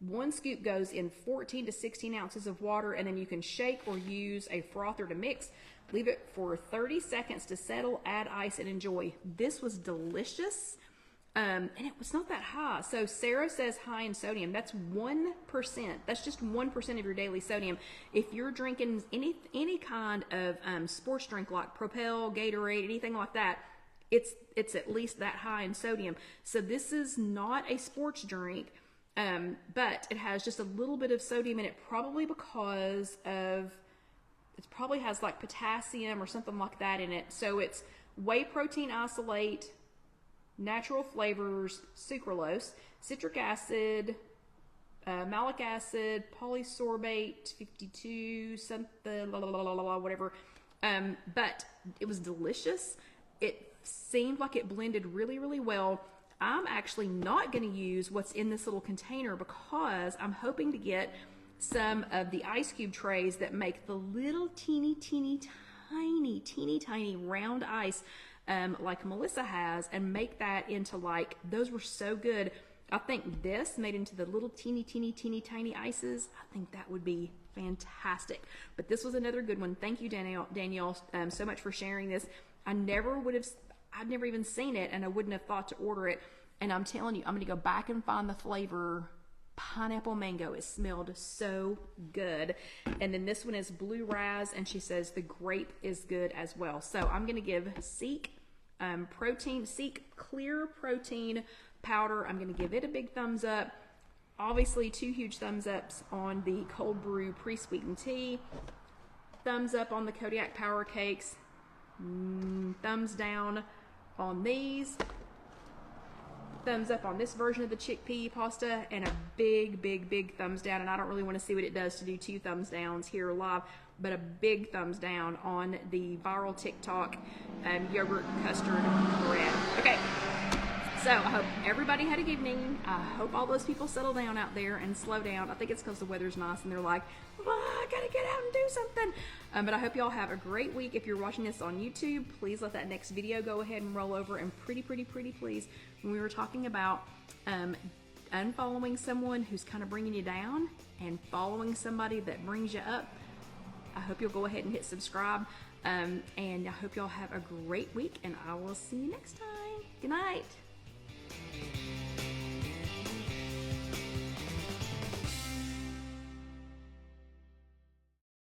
1 scoop goes in 14 to 16 ounces of water, and then you can shake or use a frother to mix. Leave it for 30 seconds to settle, add ice, and enjoy. This was delicious, and it was not that high. So Sarah says high in sodium. That's 1%. That's just 1% of your daily sodium. If you're drinking any kind of sports drink like Propel, Gatorade, anything like that, it's at least that high in sodium. So this is not a sports drink. But it has just a little bit of sodium in it, probably because of, it probably has like potassium or something like that in it. So it's whey protein isolate, natural flavors, sucralose, citric acid, malic acid, polysorbate 52, something, whatever. But it was delicious. It seemed like it blended really, really well. I'm actually not going to use what's in this little container because I'm hoping to get some of the ice cube trays that make the little teeny tiny round ice like Melissa has, and make that into, like, those were so good. I think this made into the little teeny tiny ices. I think that would be fantastic. But this was another good one. Thank you, Danielle, so much for sharing this. I'd never even seen it, and I wouldn't have thought to order it. And I'm telling you, I'm going to go back and find the flavor pineapple mango. It smelled so good. And then this one is blue raz, and she says the grape is good as well. So I'm going to give Seek clear protein powder. I'm going to give it a big thumbs up. Obviously, 2 huge thumbs ups on the cold brew pre-sweetened tea. Thumbs up on the Kodiak Power Cakes. Thumbs down on these. Thumbs up on this version of the chickpea pasta, and a big thumbs down. And I don't really want to see what it does to do 2 thumbs downs here live, but a big thumbs down on the viral TikTok yogurt custard bread. Okay, so I hope everybody had a good evening. I hope all those people settle down out there and slow down. I think it's because the weather's nice and they're like, I gotta get out and do something. But I hope y'all have a great week. If you're watching this on YouTube, please let that next video go ahead and roll over. And pretty please, when we were talking about unfollowing someone who's kind of bringing you down and following somebody that brings you up, I hope you'll go ahead and hit subscribe. And I hope y'all have a great week, and I will see you next time. Good night.